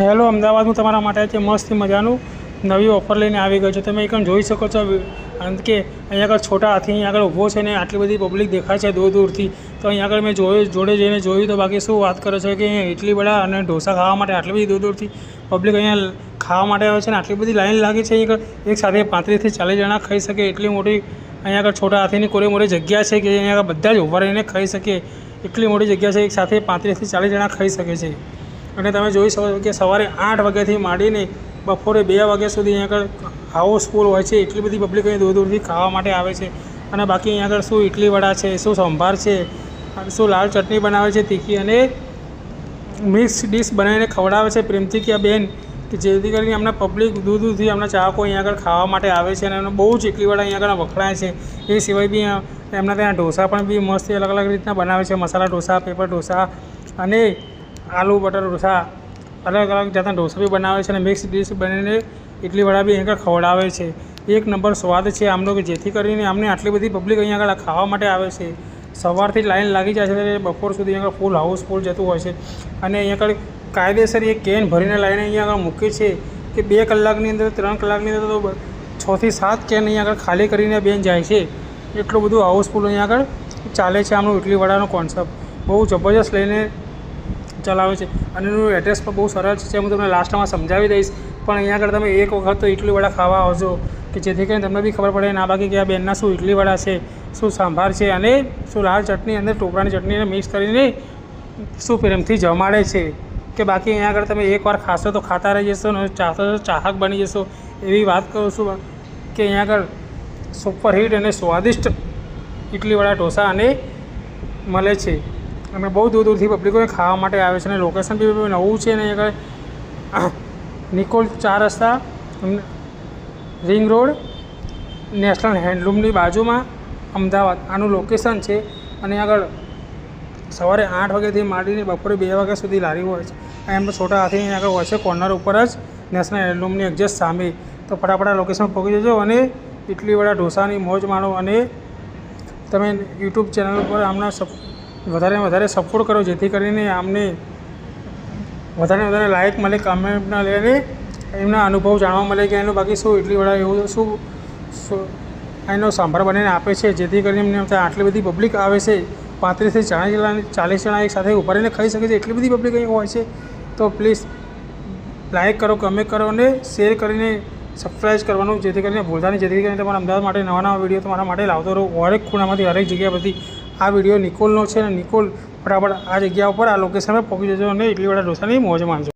Hello, અમદાવાદમાં તમારા માટે છે મસ્ત મજાનું નવી ઓફર લઈને આવી ગયો છે। તમે એકદમ જોઈ શકો છો કે અહીંયા આગળ છોટા હાથી અહીંયા આગળ ઊભો છે ને આટલી બધી પબ્લિક દેખાય છે દૂર દૂરથી। તો અહીંયા આગળ મેં જોડે જઈને જોયું તો બાકી શું વાત કરે છે કે અહીંયા ઇડલી વડા અને ઢોસા ખાવા માટે આટલી બધી દૂર દૂરથી પબ્લિક અહીંયા ખાવા માટે આવે છે ને આટલી બધી લાઈન લાગી છે। અહીંયા આગળ એક સાથે 35 થી 40 જણા ખાઈ શકે એટલી મોટી અહીંયા આગળ છોટા હાથીની કોરે મોટી જગ્યા છે કે અહીંયા આગળ બધા જ ઊભા રહીને ખાઈ શકે એટલી મોટી જગ્યા છે। એક સાથે 35 થી 40 જણા ખાઈ શકે છે। અને તમે જોઈ શકો છો કે સવારે 8 વાગ્યાથી માંડીને બપોરે 2 વાગ્યા સુધી અહીંયા આગળ હાઉસફુલ હોય છે। એટલી બધી પબ્લિક અહીં દૂર દૂરથી ખાવા માટે આવે છે। અને બાકી અહીંયા આગળ શું ઇડલી વડા છે, શું સંભાર છે, શું લાલ ચટણી બનાવે છે તીખી અને મિક્સ ડીશ બનાવીને ખવડાવે છે પ્રેમથી કે આ બેન કે જેથી કરીને અમને પબ્લિક દૂર દૂરથી અમને ચાહકો અહીંયા આગળ ખાવા માટે આવે છે। અને એમને બહુ જ ઇડલી વડા અહીંયા આગળ વખણાય છે। એ સિવાય બી એમના ત્યાં ઢોસા પણ બી મસ્ત અલગ અલગ રીતના બનાવે છે। મસાલા ઢોસા, પેપર ઢોસા અને આલુ બટર ઢોસા અલગ અલગ જાતના ઢોસા બી બનાવે છે અને મિક્સ ડીશ બનીને ઇડલી વડા બી અહીંયા ખવડાવે છે। એક નંબર સ્વાદ છે આમનો કે જેથી કરીને અમને આટલી બધી પબ્લિક અહીંયા આગળ ખાવા માટે આવે છે। સવારથી જ લાઈન લાગી જાય છે, બપોર સુધી અહીંયા ફૂલ હાઉસફુલ જતું હોય છે। અને અહીંયા આગળ કાયદેસર એક કેન ભરીને લાઈને અહીંયા આગળ મૂકે છે કે 2 કલાકની અંદર 3 કલાકની અંદર તો 6 થી 7 કેન અહીંયા આગળ ખાલી કરીને બેન જાય છે। એટલું બધું હાઉસફુલ અહીંયા આગળ ચાલે છે આમનું ઇડલી વડાનો કોન્સેપ્ટ બહુ જબરજસ્ત લઈને ચલાવે છે। અને એનું એડ્રેસ પણ બહુ સરળ છે, હું તમને લાસ્ટમાં સમજાવી દઈશ। પણ અહીંયા આગળ તમે એક વખત તો ઇડલી વડા ખાવા આવજો કે જેથી કરીને તમને બી ખબર પડે ના બાકી કે આ બેનના શું ઇડલી વડા છે, શું સાંભાર છે અને શું લાલ ચટણી અંદર ટોપરાની ચટણીને મિક્સ કરીને શું પ્રેમથી જમાડે છે કે બાકી અહીંયા આગળ તમે એકવાર ખાશો તો ખાતા રહી જશો ને ચાહક બની જશો। એવી વાત કરું છું કે અહીંયા આગળ સુપરહિટ અને સ્વાદિષ્ટ ઇડલી વડા ઢોસા અને મળે છે। અને બહુ દૂર દૂરથી પબ્લિકો ખાવા માટે આવે છે। અને લોકેશન બી નવું છે ને અહીંયા આગળ નિકોલ 4 રસ્તા રિંગ રોડ નેશનલ હેન્ડલૂમની બાજુમાં અમદાવાદ આનું લોકેશન છે। અને આગળ સવારે 8 વાગ્યાથી માંડીને બપોરે 2 વાગ્યા સુધી લારી હોય છે। એમ તો છોટા હાથી અહીંયા આગળ હોય છે કોર્નર ઉપર જ નેશનલ હેન્ડલૂમની એક્ઝેક્ટ સામે। તો ફટાફટ લોકેશન પહોંચી જજો અને ઇડલી વડા ઢોસાની મોજ માણો। અને તમે યુટ્યુબ ચેનલ ઉપર આમના વધારે સપોર્ટ કરો જેથી કરીને આમને વધારે લાઇક મળે, કમેન્ટના લઈને એમના અનુભવ જાણવા મળે કે એનું બાકી શું ઇડલી વડા એવું શું એનો સાંભાર બનાવીને આપે છે જેથી કરીને એમને ત્યાં આટલી બધી પબ્લિક આવે છે। 35 થી 40 જણા એક સાથે ઉભા રહીને ખાઈ શકે છે એટલી બધી પબ્લિક અહીં હોય છે। તો પ્લીઝ લાઇક કરો, કમેન્ટ કરો અને શેર કરીને સબસ્ક્રાઈબ કરવાનું જેથી કરીને ભૂલતા નહીં, જેથી કરીને તમારા અમદાવાદ માટે નવા વિડીયો તમારા માટે લાવતો રહું હરેક ખૂણામાંથી હરેક જગ્યા પરથી। આ વિડીયો નિકોલનો છે ને નિકોલ ફટાફટ આ જગ્યા ઉપર આ લોકેશન પર પહોંચી જજો અને ઇડલી વડા ઢોસાની મોજ માણજો।